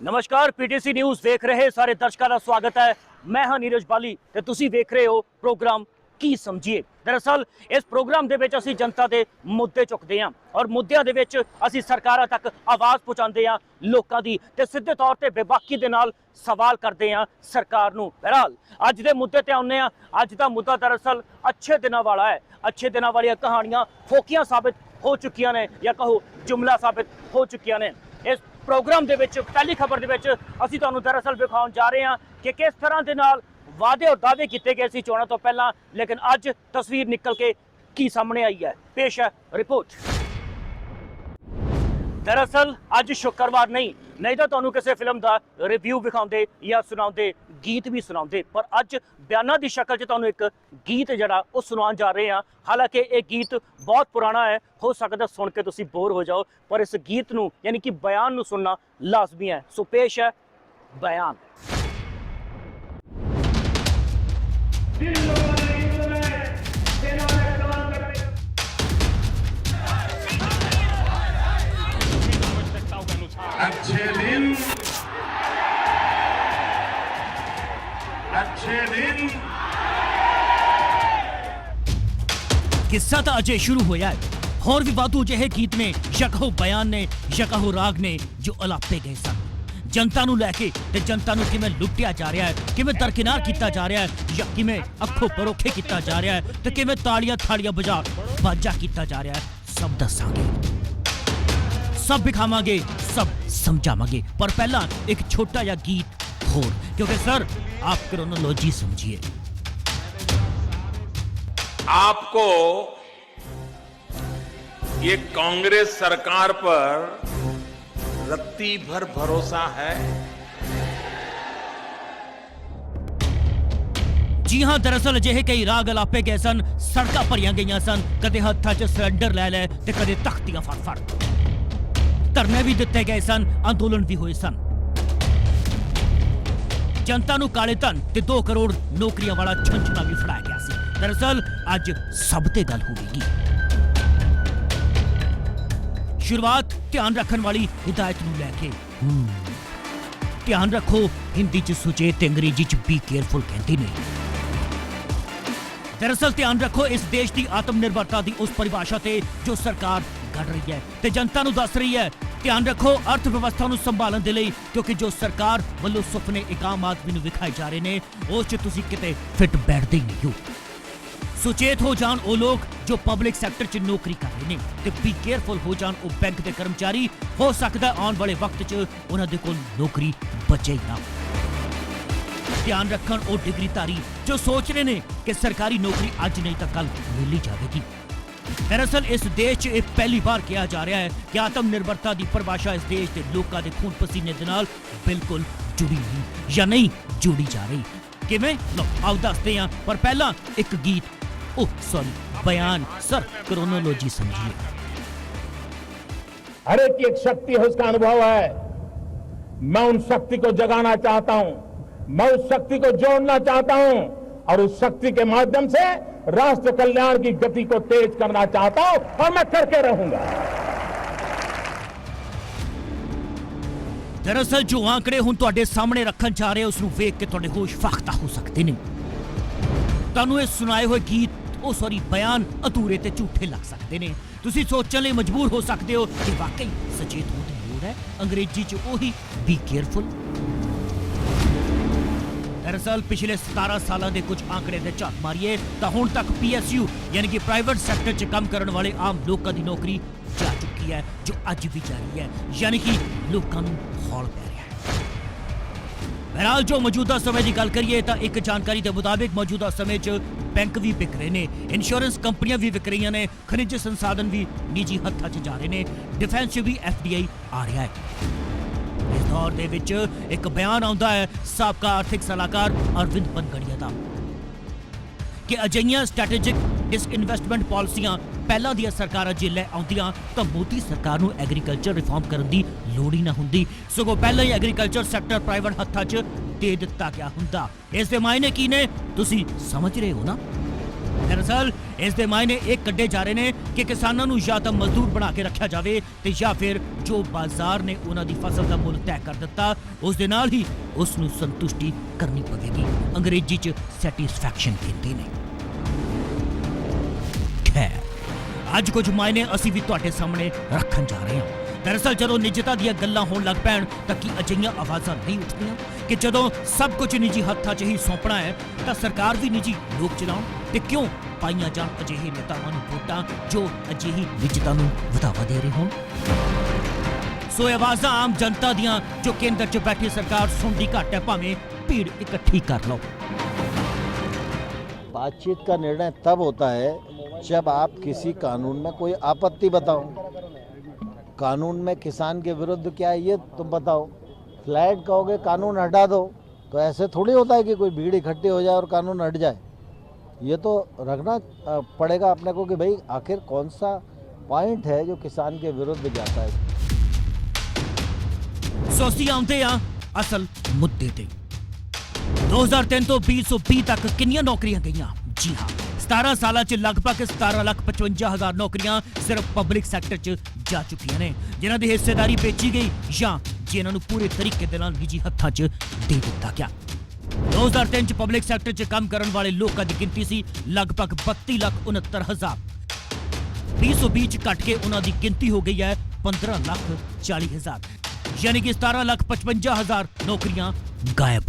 नमस्कार PTC news देख रहे सारे दर्शकों का स्वागत है। मैं हाँ नीरज बाली ते तुसी देख रहे हो प्रोग्राम की समझिए। दरअसल इस प्रोग्राम दे विच असी जनता दे मुद्दे चुकते हैं और मुद्दों दे विच असी सरकारां तक आवाज़ पहुँचाते हैं लोगों की ते सीधे तौर पर बेबाकी दे नाल सवाल करते हैं सरकार नूं। बहरहाल अज दे मुद्दे ते आउंदे हां। अज दा मुद्दा दरअसल अच्छे दिनों वाला है। अच्छे दिनों वाली कहानियां फोकियां साबित हो चुकियां ने या कहो जुमला साबित हो चुकियां ने। इस प्रोग्राम दे विच पहली खबर दे विच असीं तुहानूं दरअसल विखाउण जा रहे हैं कि किस तरह दे नाल वादे और दावे किए गए सी चोणां तो पहला, लेकिन अज तस्वीर निकल के की सामने आई है। पेश है रिपोर्ट। दरअसल अज शुक्रवार नहीं तो तुहानूं किसी फिल्म का रिव्यू विखाउंदे या सुनाउंदे गीत भी सुनाउंदे, पर अज बयानां दी शक्ल च तुहानूं एक गीत जिहड़ा वो सुनाउण जा रहे हैं। हालांकि ये गीत बहुत पुराना है, हो सकता सुन के तुसीं बोर हो जाओ, पर इस गीत नूं यानी कि बयान नूं सुनना लाजमी है। सो पेश है बयान। अच्छे दिन किस्सा तो अजय शुरू होया है। होर भी वाधू अजिहे गीत ने या कहो बयान ने या कहो राग ने जो अलापे गए सन जनता नूं लैके ते जनता नूं किवें लुट्टिया जा रहा है, किवें दरकिनार किया जा रहा है या किवें अखों परोखे किया जा रहा है ते किवें ताड़ियां थाड़ियां बजा बाजा किया जा रहा है। सब दसांगे, सब दिखावांगे, सब समझावांगे, पर पहला एक छोटा या गीत होर, क्योंकि सर आप क्रोनोलॉजी समझिए। आपको ये कांग्रेस सरकार पर रत्ती भर भरोसा है? जी हाँ, दरअसल अजिहे कई राग अलापे गए सन, सड़कां भरियां गईयां सन, कदे हत्थां च सिलेंडर लै ते कदे तख्तियां फड़ धरने भी दिते गए सन, अंदोलन भी हुए सन। जनता नूं काले धन ते 2 करोड़ नौकरियां वाला छंछना भी फड़ाया गया सी। दरअसल अज सब ते गल होगी। शुरुआत ध्यान रखने वाली हिदायत नूं लैके। ध्यान रखो हिंदी च सुचेत, अंग्रेजी च बी केयरफुल कहते ने। दरअसल ध्यान रखो इस देश की आत्मनिर्भरता की उस परिभाषा से जो सरकार गढ़ रही है ते जनता नूं दस रही है। ध्यान रखो अर्थव्यवस्था नूं संभालण दे लई, क्योंकि जो सरकार वालों सुपने एक आम आदमी नूं विखाए जा रहे हैं उस च तुसीं किते फिट बैठदे ही नहीं हो। सुचेत हो जान वो लोग जो पब्लिक सैक्टर च नौकरी कर रहे हैं ते बी केयरफुल हो जान वो बैंक के कर्मचारी। हो सकता है आने वाले वक्त च उन्हां दे कोल नौकरी बचे ही ना। ध्यान रखन वो डिग्रीधारी जो सोच रहे हैं कि सरकारी नौकरी अज नहीं तो कल मिल ही जाएगी। दरअसल इस देश च पहली बार कहा जा रहा है कि आत्मनिर्भरता की परिभाषा इस देश के लोगों के खून पसीने दे नाल बिल्कुल जुड़ी नहीं या नहीं जुड़ी जा रही। किवें लो आओ दसते हैं, पर पहला एक गीत बयान। सर क्रोनोलॉजी समझिए। हर एक की एक शक्ति है, उसका अनुभव है। मैं उन शक्ति को जगाना चाहता हूं, मैं उस शक्ति को जोड़ना चाहता हूं और उस शक्ति के माध्यम से राष्ट्र कल्याण की गति को तेज करना चाहता हूं और मैं करके रहूंगा। दरअसल जो आंकड़े हुण तुहाडे सामने रखन जा रहे उसनूं वेख के तुहाडे होश फाख्ता हो सकते ने। तुहानूं इह सुनाए हुए गीत बयान अधूरे ते झूठे लग सकते हैं। तुसीं सोचण लई मजबूर हो सकते हो कि वाकई सचेत होने की लोड़ है। अंग्रेजी च ओही बी केयरफुल। दरअसल पिछले 17 सालों के कुछ आंकड़े दे झात मारिए तो हुण तक PSU यानी कि प्राइवेट सैक्टर च काम करने वाले आम लोगों की नौकरी जा चुकी है, जो अज भी जारी है, यानी कि लोगों नूं हौल पै रहा है। बहरहाल जो मौजूदा समय की गल करिए तो एक जानकारी के मुताबिक मौजूदा समय च बैंक भी विक रहे हैं, इंश्योरेंस कंपनियां भी विक रही ने, खनिज संसाधन भी निजी हत्थां च जा रहे हैं, डिफेंस च भी FDI आ रहा है। इस दौर दे विच एक बयान आउंदा है साबका आर्थिक सलाहकार अरविंद पनगड़िया दा कि अजिहियां स्ट्रैटेजिक डिसइन्वेस्टमेंट पॉलिसियां पहलां दियां सरकारां जे लै आउंदियां तां मोदी सरकार नूं एग्रीकल्चर रिफॉर्म करन दी लोड़ ही ना हुंदी, सगों पहलां ही एग्रीकल्चर सैक्टर प्राइवेट हत्थां च दे दित्ता गया हुंदा। इस दे मायने की ने तुसीं समझ रहे हो ना। दरअसल इस दे मायने एक कड्डे जा रहे ने कि किसानां नूं या तां मजदूर बना के रखिया जावे ते या फिर जो बाजार ने उन्हां दी फसल दा मुल तय कर दिता उस दे नाल ही उस नूं संतुष्टि करनी पवेगी। अंग्रेजी च सैटिस्फैक्शन कहते ने। खैर ਅੱਜ ਕੁਝ ਮਾਇਨੇ ਅਸੀਂ ਵੀ ਤੁਹਾਡੇ ਸਾਹਮਣੇ ਰੱਖਣ ਜਾ ਰਹੇ ਹਾਂ। ਦਰਅਸਲ ਜਦੋਂ ਨਿੱਜਤਾ ਦੀਆਂ ਗੱਲਾਂ ਹੋਣ ਲੱਗ ਪੈਣ ਤਾਂ ਕੀ ਅਜਿਹੀਆਂ ਆਵਾਜ਼ਾਂ ਨਹੀਂ ਉੱਠਦੀਆਂ ਕਿ ਜਦੋਂ ਸਭ ਕੁਝ ਨਿੱਜੀ ਹੱਥਾਂ 'ਚ ਹੀ ਸੌਂਪਣਾ ਹੈ ਤਾਂ ਸਰਕਾਰ ਵੀ ਨਿੱਜੀ ਲੋਕ ਚਲਾਉਣ ਤੇ ਕਿਉਂ ਪਾਈਆਂ ਜਾਣ ਅਜਿਹੇ ਨੇਤਾਵਾਂ ਨੂੰ ਵੋਟਾਂ ਜੋ ਅਜਿਹੀ ਨਿੱਜਤਾ ਨੂੰ ਵਧਾਵਾ ਦੇ ਰਹੇ ਹੋਣ। ਸੋ ਇਹ ਆਵਾਜ਼ਾਂ ਆਮ ਜਨਤਾ ਦੀਆਂ ਜੋ ਕੇਂਦਰ 'ਚ ਬੈਠੀ ਸਰਕਾਰ ਸੁਣਦੀ ਘੱਟ ਹੈ, ਭਾਵੇਂ ਭੀੜ ਇਕੱਠੀ ਕਰ ਲਓ। बातचीत का निर्णय तब होता है जब आप किसी कानून में कोई आपत्ति बताओ। कानून में किसान के विरुद्ध क्या है ये तुम बताओ। फ्लैट कहोगे कानून हटा दो, तो ऐसे थोड़ी होता है कि कोई भीड़ इकट्ठी हो जाए और कानून हट जाए। ये तो रखना पड़ेगा अपने को कि भाई आखिर कौन सा पॉइंट है जो किसान के विरुद्ध जाता है। सोसी आउंदे आ असल मुद्दे ते 2003 ਤੋਂ 2020 ਤੱਕ ਕਿੰਨੀਆਂ ਨੌਕਰੀਆਂ ਗਈਆਂ? ਜੀ ਹਾਂ, 17 ਸਾਲਾਂ 'ਚ ਲਗਭਗ 17,55,000 ਨੌਕਰੀਆਂ ਸਿਰਫ ਪਬਲਿਕ ਸੈਕਟਰ 'ਚ ਜਾ ਚੁੱਕੀਆਂ ਨੇ, ਜਿਨ੍ਹਾਂ ਦੀ ਹਿੱਸੇਦਾਰੀ ਵੇਚੀ ਗਈ ਜਾਂ ਜਿਨ੍ਹਾਂ ਨੂੰ ਪੂਰੇ ਤਰੀਕੇ ਦੇ ਨਾਲ ਨਿੱਜੀ ਹੱਥਾਂ 'ਚ ਦੇ ਦਿੱਤਾ ਗਿਆ। 2003 'ਚ ਪਬਲਿਕ ਸੈਕਟਰ 'ਚ ਕੰਮ ਕਰਨ ਵਾਲੇ ਲੋਕਾਂ ਦੀ ਗਿਣਤੀ ਸੀ ਲਗਭਗ 32,69,000। 2020 'ਚ ਘਟ ਕੇ ਉਹਨਾਂ ਦੀ ਗਿਣਤੀ ਹੋ ਗਈ ਹੈ 15,40,000, ਯਾਨੀ ਕਿ 17,55,000 ਨੌਕਰੀਆਂ ਗਾਇਬ।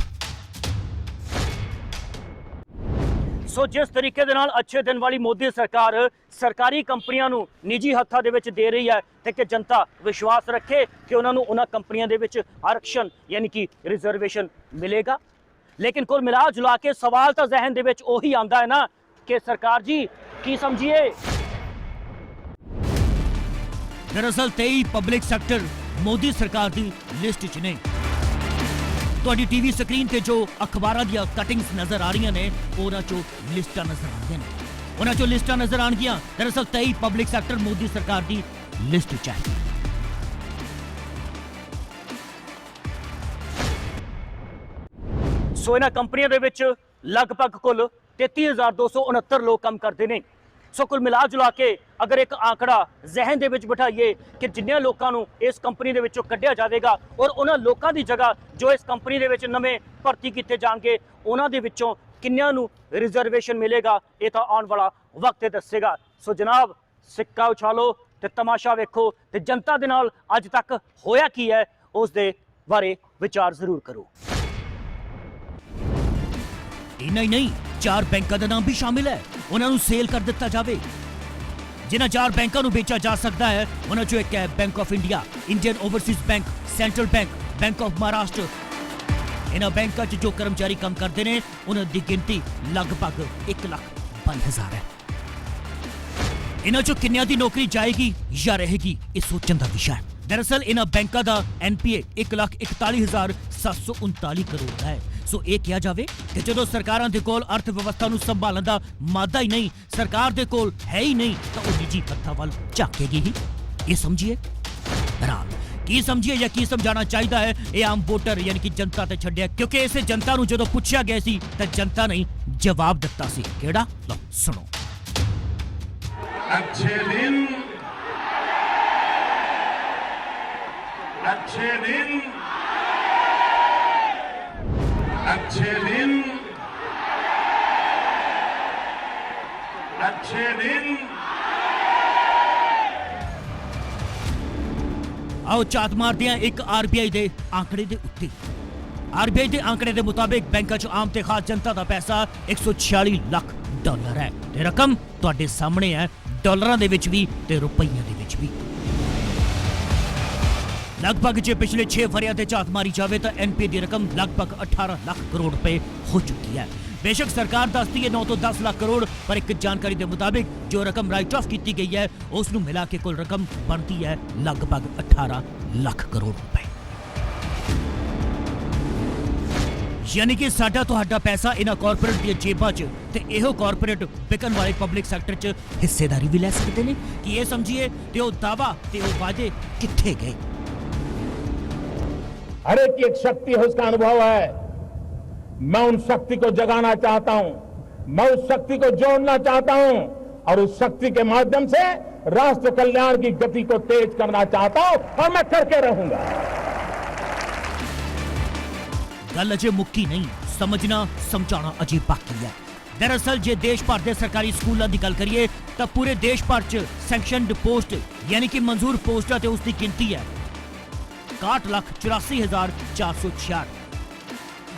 ਸੋ ਜਿਸ ਤਰੀਕੇ ਦੇ ਨਾਲ ਅੱਛੇ ਦਿਨ ਵਾਲੀ ਮੋਦੀ ਸਰਕਾਰ ਸਰਕਾਰੀ ਕੰਪਨੀਆਂ ਨੂੰ ਨਿੱਜੀ ਹੱਥਾਂ ਦੇ ਵਿੱਚ ਦੇ ਰਹੀ ਹੈ ਤੇ ਕਿ ਜਨਤਾ ਵਿਸ਼ਵਾਸ ਰੱਖੇ ਕਿ ਉਹਨਾਂ ਨੂੰ ਉਹਨਾਂ ਕੰਪਨੀਆਂ ਦੇ ਵਿੱਚ ਆਰਕਸ਼ਣ ਯਾਨੀ ਕਿ ਰਿਜ਼ਰਵੇਸ਼ਨ ਮਿਲੇਗਾ, ਲੇਕਿਨ ਕੁੱਲ ਮਿਲਾ ਜੁਲਾ ਕੇ ਸਵਾਲ ਤਾਂ ਜ਼ਿਹਨ ਦੇ ਵਿੱਚ ਉਹੀ ਆਉਂਦਾ ਹੈ ਨਾ ਕਿ ਸਰਕਾਰ ਜੀ ਕੀ ਸਮਝੀਏ। ਦਰਅਸਲ 23 ਪਬਲਿਕ ਸੈਕਟਰ ਮੋਦੀ ਸਰਕਾਰ ਦੀ ਲਿਸਟ 'ਚ ਨੇ। ਤੁਹਾਡੀ ਟੀਵੀ ਸਕਰੀਨ ਤੇ ਜੋ ਅਖਬਾਰਾਂ ਦੀਆਂ ਕਟਿੰਗਸ ਨਜ਼ਰ ਆ ਰਹੀਆਂ ਨੇ ਉਹਨਾਂ 'ਚੋਂ ਲਿਸਟਾਂ ਨਜ਼ਰ ਆਉਂਦੀਆਂ ਨੇ, ਉਹਨਾਂ 'ਚੋਂ ਲਿਸਟਾਂ ਨਜ਼ਰ ਆਉਣਗੀਆਂ। ਦਰਅਸਲ 23 ਪਬਲਿਕ ਸੈਕਟਰ ਮੋਦੀ ਸਰਕਾਰ ਦੀ ਲਿਸਟ 'ਚ ਹੈ। ਸੋ ਇਹਨਾਂ ਕੰਪਨੀਆਂ ਦੇ ਵਿੱਚ ਲਗਭਗ ਕੁੱਲ 33,269 ਲੋਕ ਕੰਮ ਕਰਦੇ ਨੇ। ਸੋ ਕੁੱਲ ਮਿਲਾ ਜੁਲਾ ਕੇ ਅਗਰ ਇੱਕ ਆંકੜਾ ਜ਼ਿਹਨ ਦੇ ਵਿੱਚ ਬਿਠਾਈਏ ਕਿ ਜਿੰਨੇ ਲੋਕਾਂ ਨੂੰ ਇਸ ਕੰਪਨੀ ਦੇ ਵਿੱਚੋਂ ਕੱਢਿਆ ਜਾਵੇਗਾ ਔਰ ਉਹਨਾਂ ਲੋਕਾਂ ਦੀ ਜਗ੍ਹਾ ਜੋ ਇਸ ਕੰਪਨੀ ਦੇ ਵਿੱਚ ਨਵੇਂ ਭਰਤੀ ਕੀਤੇ ਜਾਣਗੇ ਉਹਨਾਂ ਦੇ ਵਿੱਚੋਂ ਕਿੰਨਿਆਂ ਨੂੰ ਰਿਜ਼ਰਵੇਸ਼ਨ ਮਿਲੇਗਾ, ਇਹ ਤਾਂ ਆਉਣ ਵਾਲਾ ਵਕਤ ਦੱਸੇਗਾ। ਸੋ ਜਨਾਬ, ਸਿੱਕਾ ਉਛਾਲੋ ਤੇ ਤਮਾਸ਼ਾ ਵੇਖੋ ਤੇ ਜਨਤਾ ਦੇ ਨਾਲ ਅੱਜ ਤੱਕ ਹੋਇਆ ਕੀ ਹੈ ਉਸ ਦੇ ਬਾਰੇ ਵਿਚਾਰ ਜ਼ਰੂਰ ਕਰੋ। ਇੰਨਾ ਹੀ ਨਹੀਂ, 4 ਬੈਂਕਾਂ ਦਾ ਨਾਮ ਵੀ ਸ਼ਾਮਿਲ ਹੈ। ਉਹਨਾਂ ਨੂੰ ਸੇਲ ਕਰ ਦਿੱਤਾ ਜਾਵੇ। ਜਿਨ੍ਹਾਂ 4 ਬੈਂਕਾਂ ਨੂੰ ਵੇਚਿਆ ਜਾ ਸਕਦਾ ਹੈ ਉਹਨਾਂ 'ਚੋਂ ਇੱਕ ਹੈ bank of India, Indian Overseas bank, central bank, bank of Maharashtra. ਇਹਨਾਂ ਬੈਂਕਾਂ 'ਚ ਜੋ ਕਰਮਚਾਰੀ ਕੰਮ ਕਰਦੇ ਨੇ ਉਹਨਾਂ ਦੀ ਗਿਣਤੀ ਲਗਭਗ 1,22,000 ਹੈ। ਇਹਨਾਂ 'ਚੋਂ ਕਿੰਨਿਆਂ ਦੀ ਨੌਕਰੀ ਜਾਏਗੀ ਜਾਂ ਰਹੇਗੀ ਇਹ ਸੋਚਣ ਦਾ ਵਿਸ਼ਾ ਹੈ। ਦਰਅਸਲ ਇਹਨਾਂ ਬੈਂਕਾਂ ਦਾ ਐਨਪੀਏ 1,41,739 ਕਰੋੜ ਦਾ ਹੈ। ਸੋ ਇਹ ਕਿਹਾ ਜਾਵੇ ਕਿ ਜਦੋਂ ਸਰਕਾਰਾਂ ਦੇ ਕੋਲ ਅਰਥ ਵਿਵਸਥਾ ਨੂੰ ਸੰਭਾਲਣ ਦਾ ਮਾਦਾ ਹੀ ਨਹੀਂ, ਸਰਕਾਰ ਦੇ ਕੋਲ ਹੈ ਹੀ ਨਹੀਂ, ਤਾਂ ਉਹ ਨਿੱਜੀ ਹੱਥਾਂ ਵੱਲ ਝਾਕੇਗੀ ਹੀ। ਇਹ ਸਮਝੀਏ। ਬਹਰਾਲ ਕੀ ਸਮਝੀਏ ਜਾਂ ਕੀ ਸਮਝਾਉਣਾ ਚਾਹੀਦਾ ਹੈ ਇਹ ਆਮ ਵੋਟਰ ਯਾਨੀ ਕਿ ਜਨਤਾ ਤੇ ਛੱਡਿਆ, ਕਿਉਂਕਿ ਇਸੇ ਜਨਤਾ ਨੂੰ ਜਦੋਂ ਪੁੱਛਿਆ ਗਿਆ ਸੀ ਤਾਂ ਜਨਤਾ ਨੇ ਜਵਾਬ ਦਿੱਤਾ ਸੀ। ਕਿਹੜਾ? ਲਓ ਸੁਣੋ। अच्छे दिन अच्छे दिन अच्छे दिन अच्छे दिन आओ ਝਾਤ ਮਾਰਦੇ ਹਾਂ ਇੱਕ ਆਰਬੀਆਈ ਦੇ ਆંકੜੇ ਦੇ ਉੱਤੇ। ਆਰਬੀਆਈ ਦੇ ਆંકੜੇ ਦੇ ਮੁਤਾਬਿਕ ਬੈਂਕਾਂ 'ਚ ਆਮ ਤੇ ਖਾਸ ਜਨਤਾ ਦਾ ਪੈਸਾ 146 ਲੱਖ ਡਾਲਰ ਹੈ ਤੇ ਰਕਮ ਤੁਹਾਡੇ ਸਾਹਮਣੇ ਹੈ, ਡਾਲਰਾਂ ਦੇ ਵਿੱਚ ਵੀ ਤੇ ਰੁਪਈਆਂ ਦੇ ਵਿੱਚ ਵੀ। ਲਗਭਗ ਜੇ ਪਿਛਲੇ 6 ਵਰਿਆਂ ਤੇ ਝਾਤ ਮਾਰੀ ਜਾਵੇ ਤਾਂ ਐਨਪੀਏ ਦੀ ਰਕਮ ਲਗਭਗ 18 ਲੱਖ ਕਰੋੜ ਰੁਪਏ ਹੋ ਚੁੱਕੀ ਹੈ। ਬੇਸ਼ੱਕ ਸਰਕਾਰ ਦੱਸਦੀ ਹੈ 9 ਤੋਂ 10 ਲੱਖ ਕਰੋੜ, ਪਰ ਇੱਕ ਜਾਣਕਾਰੀ ਦੇ ਮੁਤਾਬਿਕ ਜੋ ਰਕਮ ਰਾਈਟ ਆਫ ਕੀਤੀ ਗਈ ਹੈ ਉਸ ਨੂੰ ਮਿਲਾ ਕੇ ਕੁੱਲ ਰਕਮ ਬਣਦੀ ਹੈ ਲਗਭਗ 18 ਲੱਖ ਕਰੋੜ ਰੁਪਏ। ਯਾਨੀ ਕਿ ਸਾਡਾ ਤੁਹਾਡਾ ਪੈਸਾ ਇਹਨਾਂ ਕਾਰਪੋਰੇਟ ਦੀਆਂ ਜੇਬਾਂ 'ਚ ਤੇ ਇਹੋ ਕਾਰਪੋਰੇਟ ਵਿਕਣ ਵਾਲੇ ਪਬਲਿਕ ਸੈਕਟਰ 'ਚ ਹਿੱਸੇਦਾਰੀ ਵੀ ਲੈ ਸਕਦੇ ਨੇ। ਕਿ ਇਹ ਸਮਝੀਏ ਤੇ ਉਹ ਦਾਵਾ ਤੇ ਉਹ ਵਾਅਦੇ ਕਿੱਥੇ ਗਏ? हर एक की एक शक्ति है, उसका अनुभव है। मैं उन शक्ति को जगाना चाहता हूं। मैं उस शक्ति को जोड़ना चाहता हूं और उस शक्ति के माध्यम से राष्ट्र कल्याण की गति को तेज करना चाहता हूं और मैं करके रहूंगा। गल अजे मुक्की नहीं, समझना समझाना अजे बाकी है। दरअसल जे देश भर के सरकारी स्कूलों की गल करिए तो पूरे देश भर च सैंक्शनड पोस्ट यानी कि मंजूर पोस्टां ते उसकी गिनती है 61,84,466।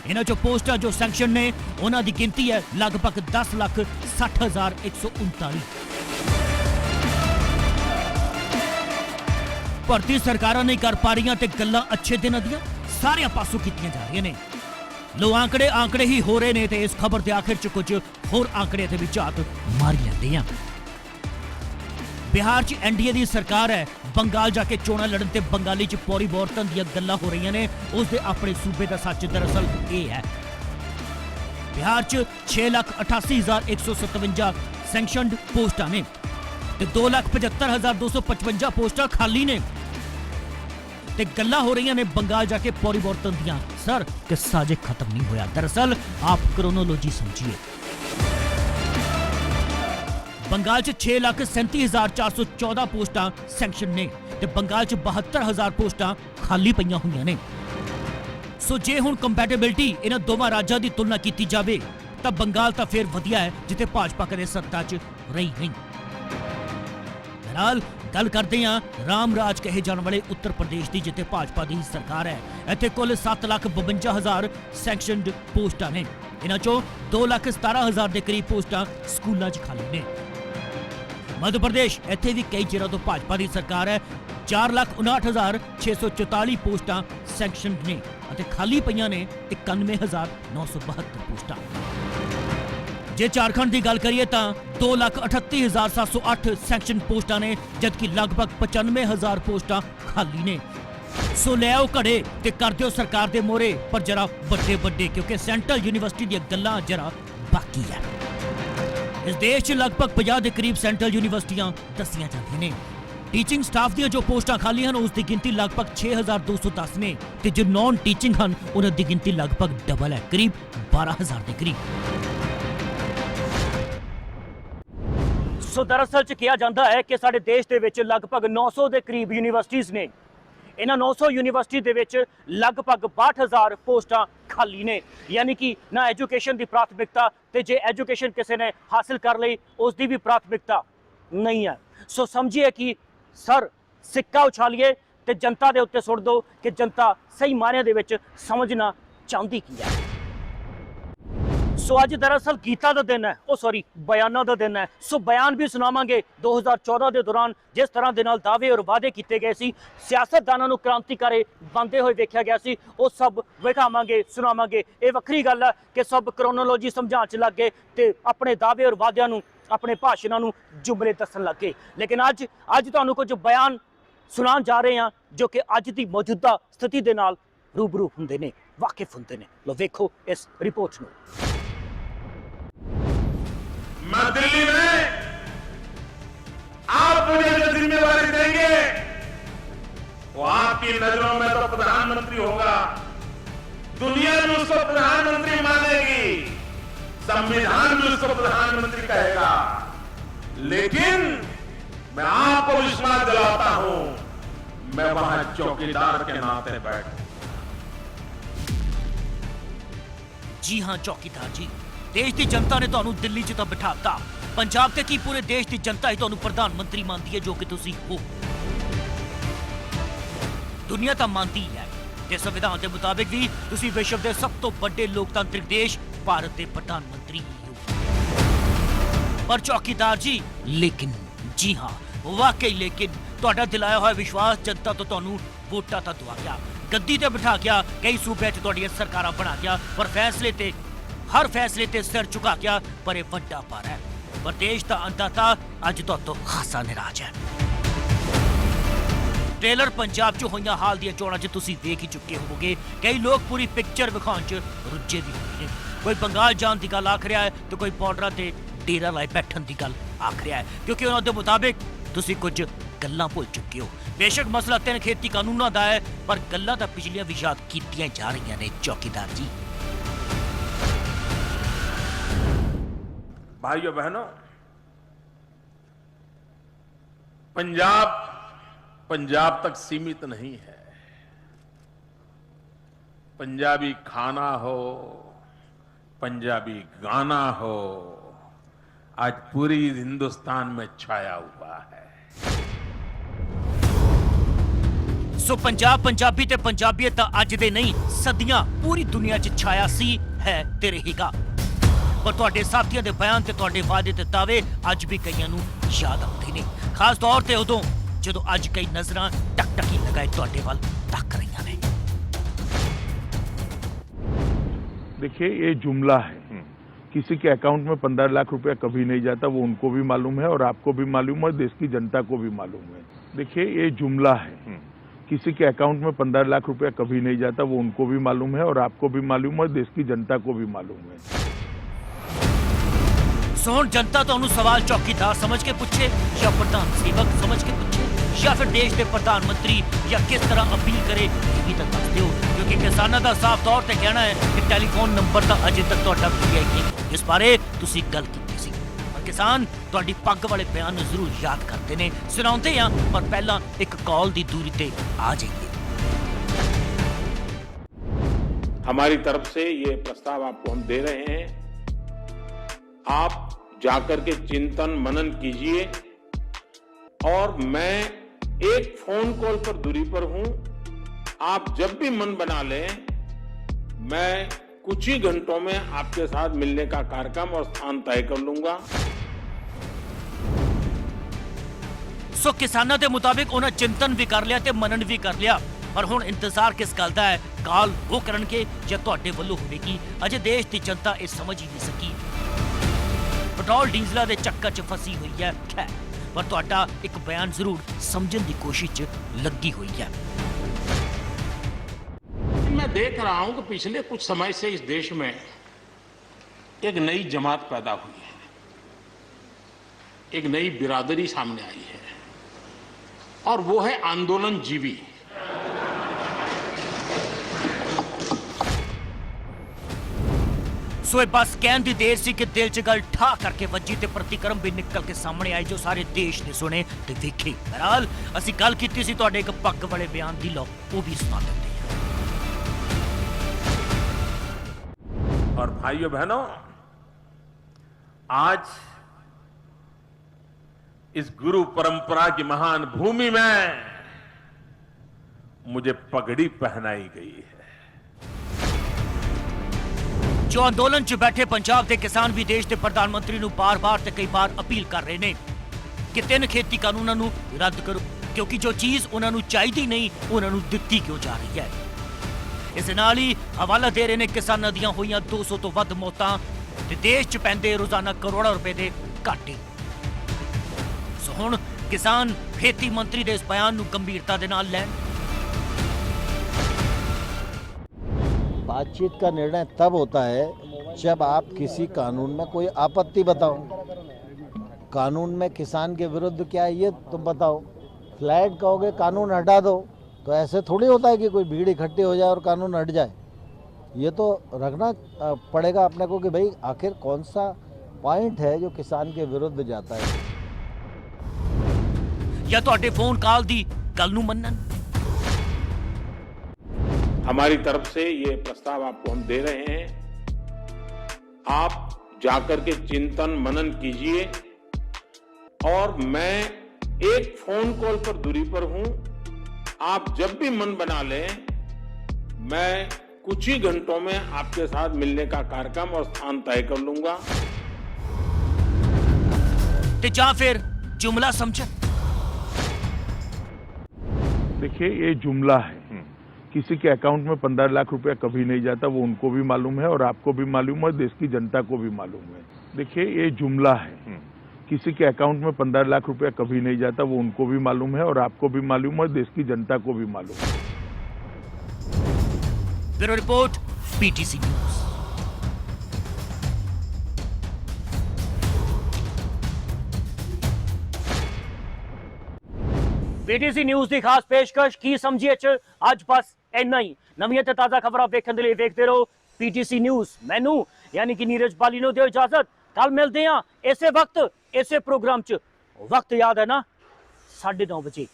इन्हां चों पोस्टां जो सैंक्शन ने उन्हां दी गिनती है लगभग 10,60,139। भर्ती सरकारां नहीं कर पा रही ते गल्लां अच्छे दिनां दियां सारे पासों कीतियां जा रही ने। लो आंकड़े ही हो रहे ने ते इस खबर के आखिर च कुछ होर आंकड़े ते भी झात मारी लैंदे आ। बिहार च एनडीए की सरकार है, बंगाल जाके चोणां लड़न ते बंगाली च परिवर्तन दी गल्लां हो रही ने। उसदे अपने सूबे का सच दरअसल ये है। बिहार च 6,88,157 सैंक्शनड पोस्टां ने ते 2,75,255 पोस्टां खाली ने ते गल्लां हो रही ने बंगाल जाके परिवर्तन दियां। सर किस्सा अजे खत्म नहीं होया। दरअसल आप क्रोनोलॉजी समझिए। बंगाल च 6,37,414 पोस्टां सैंक्शन ने ते बंगाल च 72,000 पोस्टां खाली पईयां हुईयां ने। सो जे हुण कंपैटिबिलिटी इन्हां दोवां राज्यां दी तुलना कीती जावे तां बंगाल तां फिर वधिया है जिथे भाजपा कदे सत्ता च रही नहीं। बहरहाल गल करते हैं राम राज कहे जाने वाले उत्तर प्रदेश की जिथे भाजपा की सरकार है। इत्थे कुल 7,52,000 सैंक्शनड पोस्टां ने। इन्हां चों 2,17,000 के करीब पोस्टां स्कूलों च खाली ने। मध्य प्रदेश इत्थे भी कई चिरों तो भाजपा की सरकार है। 4,59,644 पोस्टां सैंक्शनड ने अते खाली पईयां ने 91,972 पोस्टां। जे झारखंड की गल करिए तो 2,38,708 सैंक्शन पोस्टां ने जबकि लगभग 95,000 पोस्टां खाली ने। सो ले आओ घड़े ते कर दिओ सरकार दे मोहरे पर जरा बड़े बड़े क्योंकि सेंट्रल यूनिवर्सिटी दी गल्लां जरा बाकी है। इस देश च लगभग 50 के करीब सेंट्रल यूनिवर्सिटियां दसियां जांदियां ने। टीचिंग स्टाफ दी जो पोस्टां खाली हैं उसकी गिनती लगभग 6,210 ने ते जो नॉन टीचिंग हैं उन्हां दी गिनती लगभग डबल है, करीब 12,000 के करीब। सो दरअसल च किया जाता है कि साडे देश दे विच लगभग 900 के करीब यूनिवर्सिटीज़ ने। इन्हां 900 यूनिवर्सिटी दे विच लगभग 62,000 पोस्टां खाली ने। यानी कि ना एजुकेशन की प्राथमिकता ते जे एजुकेशन किसी ने हासिल कर ली उसकी भी प्राथमिकता नहीं है। सो समझिए कि सर सिक्का उछालिए ते जनता दे उत्ते सुट दो कि जनता सही मायने दे विच समझना चाहती की है। सो अज दरअसल गीता का दिन है, बयाना का दिन है। सो बयान भी सुनावांगे 2014 के दौरान जिस तरह के दावे और वादे किए गए सी, सियासतदानों को क्रांतिकारी बनते हुए देखा गया सी, वो सब विखावांगे सुनावांगे। ये वक्री गल है कि सब क्रोनोलॉजी समझाने च लग गए ते अपने दावे और वादियां नूं अपने भाषणों नूं जुमले दसन लग गए। लेकिन अज तुहानूं कुछ बयान सुनान जा रहे हैं जो कि अज की मौजूदा स्थिति के नाल रूबरू हुंदे ने, वाकिफ हुंदे ने। लो वेखो इस रिपोर्ट नूं। मैं दिल्ली में आप मुझे जो जिम्मेवारी देंगे वो आपकी नजरों में तो प्रधानमंत्री होगा, दुनिया भी उसको प्रधानमंत्री मानेगी, संविधान भी उसको प्रधानमंत्री कहेगा। लेकिन मैं आपको विश्वास दिलाता हूं मैं वहां चौकीदार के नाते बैठूं। जी हाँ चौकीदार जी, देश की जनता ने तुहानू दिल्ली च तो बिठाता, पंजाब ते की पूरे देश की जनता ही तुहानू प्रधानमंत्री मानती है जो कि तुसी हो। दुनिया तो मानती है ते संविधान के मुताबिक भी तुसी विश्व के सब तो बड़े लोकतांत्रिक देश भारत के प्रधानमंत्री ही हो। पर चौकीदार जी लेकिन, जी हाँ वाकई लेकिन, तुहाडा दिलाया हुआ विश्वास जनता तो तुहानू वोटां तां दवा गया, गद्दी ते बिठा गया, कई सूबे च तुहाडीआं सरकारां बना गया, पर हर फैसले ते सिर झुका गया। पर यह वड्डा पार है। पर देश का अंदाता अज तो खासा निराश है। ट्रेलर पंजाब च होईयां हाल दी चोणां च तुसीं देख ही चुके होवोगे। कई लोग पूरी पिक्चर विखाउण च रुझे भी होंगे। कोई बंगाल जाण दी गल आख रहा है तो कोई बॉर्डरां ते डेरा लाए बैठण दी गल आख रहा है, क्योंकि उन्हां दे मुताबिक तुसीं कुछ गल्लां भुल चुके हो। बेशक मसला 3 खेती कानूनां दा है, पर गल्लां तां पिछलियां भी याद कीतियां जा रहीआं ने चौकीदार जी। भाइयों बहनों, पंजाब तक सीमित नहीं है। पंजाबी खाना हो, पंजाबी गाना हो, आज पूरी हिंदुस्तान में छाया हुआ है। ਸੋ ਪੰਜਾਬੀ ਤੇ ਪੰਜਾਬੀਅਤ ਤਾਂ ਅੱਜ ਦੇ ਨਹੀਂ ਸਦੀਆਂ ਪੂਰੀ ਦੁਨੀਆ 'ਚ ਛਾਇਆ ਸੀ, ਹੈ ਤੇ ਰਹੇਗਾ। ਪਰ ਤੁਹਾਡੇ ਸਾਥੀਆਂ ਦੇ ਬਿਆਨ ਤੇ ਤੁਹਾਡੇ ਵਾਅਦੇ ਤੇ ਦਾਅਵੇ ਅੱਜ ਵੀ ਕਈਆਂ ਨੂੰ ਯਾਦ ਆਉਂਦੇ ਨੇ, ਖਾਸ ਤੌਰ ਤੇ ਉਦੋਂ ਜਦੋਂ ਅੱਜ ਕਈ ਨਜ਼ਰਾਂ ਟਕਟਕੀ ਲਗਾਏ ਤੁਹਾਡੇ ਵੱਲ ਤੱਕ ਰਹੀਆਂ ਨੇ। देखिए, ये जुमला है, किसी के अकाउंट में 15 लाख रुपया कभी नहीं जाता, वो उनको भी मालूम है और आपको भी मालूम है, देश की जनता को भी मालूम है। देखिए, ये जुमला है, किसी के अकाउंट में 15 लाख रुपया कभी नहीं जाता, वो उनको भी मालूम है और आपको भी मालूम है, देश की जनता को भी मालूम है। ਸੋ ਹੁਣ ਜਨਤਾ ਤੁਹਾਨੂੰ ਸਵਾਲ ਚੌਕੀਦਾਰ ਸਮਝ ਕੇ ਪੁੱਛੇ ਜਾਂ ਪ੍ਰਧਾਨ ਸੇਵਕ ਸਮਝ ਕੇ ਪੁੱਛੇ ਜਾਂ ਫਿਰ ਦੇਸ਼ ਦੇ ਪ੍ਰਧਾਨ ਮੰਤਰੀ ਜਾਂ ਕਿਸ ਤਰ੍ਹਾਂ ਅਪੀਲ ਕਰੇ, ਇਹ ਵੀ ਤਾਂ ਦੱਸ ਦਿਓ, ਕਿਉਂਕਿ ਕਿਸਾਨਾਂ ਦਾ ਸਾਫ਼ ਤੌਰ ਤੇ ਕਹਿਣਾ ਹੈ ਕਿ ਟੈਲੀਫੋਨ ਨੰਬਰ ਤਾਂ ਅਜੇ ਤੱਕ ਤੁਹਾਡਾ ਮਿਲਿਆ ਹੀ ਨਹੀਂ। ਇਸ ਬਾਰੇ ਤੁਸੀਂ ਗੱਲ ਕੀਤੀ ਸੀ, ਪਰ ਕਿਸਾਨ ਤੁਹਾਡੀ ਪੱਗ ਵਾਲੇ ਬਿਆਨ ਨੂੰ ਜ਼ਰੂਰ ਯਾਦ ਕਰਦੇ ਨੇ। ਸੁਣਾਉਂਦੇ ਆ, ਪਰ ਪਹਿਲਾਂ ਇੱਕ ਕਾਲ ਦੀ ਦੂਰੀ ਤੇ ਆ ਜਾਈਏ। हमारी तरफ से ये प्रस्ताव आपको हम दे रहे हैं, आप जाकर के चिंतन मनन कीजिए और मैं एक फोन कॉल पर दूरी पर हूं। आप जब भी मन बना लें, मैं कुछ ही घंटों में आपके साथ मिलने का कार्यक्रम और स्थान तय कर लूंगा। ਸੋ ਕਿਸਾਨਾਂ ਦੇ ਮੁਤਾਬਿਕ ਉਹਨਾਂ ਚਿੰਤਨ ਵੀ ਕਰ ਲਿਆ ਤੇ ਮਨਨ ਵੀ ਕਰ ਲਿਆ, ਪਰ ਹੁਣ ਇੰਤਜ਼ਾਰ ਕਿਸ ਗੱਲ ਦਾ ਹੈ? ਕਾਲ ਉਹ ਕਰਨਗੇ ਜਾਂ ਤੁਹਾਡੇ ਵੱਲੋਂ ਹੋਵੇਗੀ? ਅਜੇ ਦੇਸ਼ ਦੀ ਜਨਤਾ ਇਹ ਸਮਝ ਹੀ ਨਹੀਂ ਸਕੀ। ਪੈਟਰੋਲ ਡੀਜ਼ਲਾਂ ਦੇ ਚੱਕਰ 'ਚ ਫਸੀ ਹੋਈ ਹੈ, ਖੈਰ, ਪਰ ਤੁਹਾਡਾ ਇੱਕ ਬਿਆਨ ਜ਼ਰੂਰ ਸਮਝਣ ਦੀ ਕੋਸ਼ਿਸ਼ 'ਚ ਲੱਗੀ ਹੋਈ ਹੈ। मैं देख रहा हूं कि पिछले कुछ समय से इस देश में एक नई जमात पैदा हुई है, एक नई बिरादरी सामने आई है और वो है आंदोलनजीवी। ਸੋ ਇਹ ਬਸ ਕਹਿਣ ਦੀ ਦੇਰ ਸੀ ਕਿ ਦਿਲ 'ਚ ਗੱਲ ਠਾ ਕਰਕੇ ਵੱਜੀ ਤੇ ਪ੍ਰਤੀਕਰਮ ਵੀ ਨਿਕਲ ਕੇ ਸਾਹਮਣੇ ਆਏ ਜੋ ਸਾਰੇ ਦੇਸ਼ ਨੇ ਸੁਣੇ ਤੇ ਵੇਖੇ। ਬਹਰਾਲ ਅਸੀਂ ਗੱਲ ਕੀਤੀ ਸੀ ਤੁਹਾਡੇ ਇੱਕ ਪੱਗ ਵਾਲੇ ਬਿਆਨ ਦੀ, ਲਓ ਉਹ ਵੀ ਸੁਣਾ ਦਿੰਦੇ ਹਾਂ। और भाइयों बहनों, आज इस गुरु परंपरा की महान भूमि में मुझे पगड़ी पहनाई गई है। ਜੋ ਅੰਦੋਲਨ 'ਚ ਬੈਠੇ ਪੰਜਾਬ ਦੇ ਕਿਸਾਨ ਵੀ ਦੇਸ਼ ਦੇ ਪ੍ਰਧਾਨ ਮੰਤਰੀ ਨੂੰ ਬਾਰ-ਬਾਰ ਤੇ ਕਈ ਵਾਰ ਅਪੀਲ ਕਰ ਰਹੇ ਨੇ ਕਿ 3 ਖੇਤੀ ਕਾਨੂੰਨਾਂ ਨੂੰ ਰੱਦ ਕਰੋ, ਕਿਉਂਕਿ ਜੋ ਚੀਜ਼ ਉਹਨਾਂ ਨੂੰ ਚਾਹੀਦੀ ਨਹੀਂ ਉਹਨਾਂ ਨੂੰ ਦਿੱਤੀ ਕਿਉਂ ਜਾ ਰਹੀ ਹੈ। ਇਸ ਨਾਲ ਹੀ ਹਵਾਲਾ ਦੇ ਰਹੇ ਨੇ ਕਿਸਾਨਾਂ ਦੀਆਂ ਹੋਈਆਂ 200 ਤੋਂ ਵੱਧ ਮੌਤਾਂ ਤੇ ਦੇਸ਼ 'ਚ ਪੈਂਦੇ ਰੋਜ਼ਾਨਾ ਕਰੋੜਾਂ ਰੁਪਏ ਦੇ ਘਾਟੇ। ਸੋ ਹੁਣ ਕਿਸਾਨ ਖੇਤੀ ਮੰਤਰੀ ਦੇ ਇਸ ਬਿਆਨ ਨੂੰ ਗੰਭੀਰਤਾ ਦੇ ਨਾਲ ਲੈਣ। बातचीत का निर्णय तब होता है जब आप किसी कानून में कोई आपत्ति बताओ। कानून में किसान के विरुद्ध क्या है ये तुम बताओ। फ्लैट कहोगे कानून हटा दो, तो ऐसे थोड़ी होता है कि कोई भीड़ इकट्ठी हो जाए और कानून हट जाए। ये तो रखना पड़ेगा अपने को कि भाई आखिर कौन सा पॉइंट है जो किसान के विरुद्ध जाता है। या ਤੁਹਾਡੇ ਫੋਨ ਕਾਲ ਦੀ ਗੱਲ ਨੂੰ ਮੰਨਣ। हमारी तरफ से ये प्रस्ताव आपको हम दे रहे हैं, आप जाकर के चिंतन मनन कीजिए और मैं एक फोन कॉल पर दूरी पर हूं। आप जब भी मन बना लें, मैं कुछ ही घंटों में आपके साथ मिलने का कार्यक्रम और स्थान तय कर लूंगा। ਤੇ ਜਾਂ ਫਿਰ ਜੁਮਲਾ ਸਮਝਣ। देखिए, ये जुमला है, किसी के अकाउंट में 15 लाख रुपया कभी नहीं जाता, वो उनको भी मालूम है और आपको भी मालूम है, देश की जनता को भी मालूम है। देखिए, ये जुमला है, किसी के अकाउंट में 15 लाख रुपया कभी नहीं जाता, वो उनको भी मालूम है और आपको भी मालूम है, देश की जनता को भी मालूम है। Bureau report, PTC news. PTC news ਦੀ ਖਾਸ ਪੇਸ਼ਕਸ਼ ਕੀ ਸਮਝੀਏ ਚ ਅੱਜ ਬਸ ਇੰਨਾ ਹੀ। ਨਵੀਆਂ ਤੇ ਤਾਜ਼ਾ ਖਬਰਾਂ ਵੇਖਣ ਦੇ ਲਈ ਵੇਖਦੇ ਰਹੋ ਪੀਟੀਸੀ ਨਿਊਜ਼। ਮੈਨੂੰ ਯਾਨੀ ਕਿ ਨੀਰਜ ਬਾਲੀ ਨੂੰ ਦਿਓ ਇਜਾਜ਼ਤ। कल मिलते हैं इसे वक्त इसे प्रोग्राम च। वक्त याद है ना, 9:30 बजे,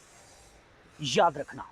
याद रखना।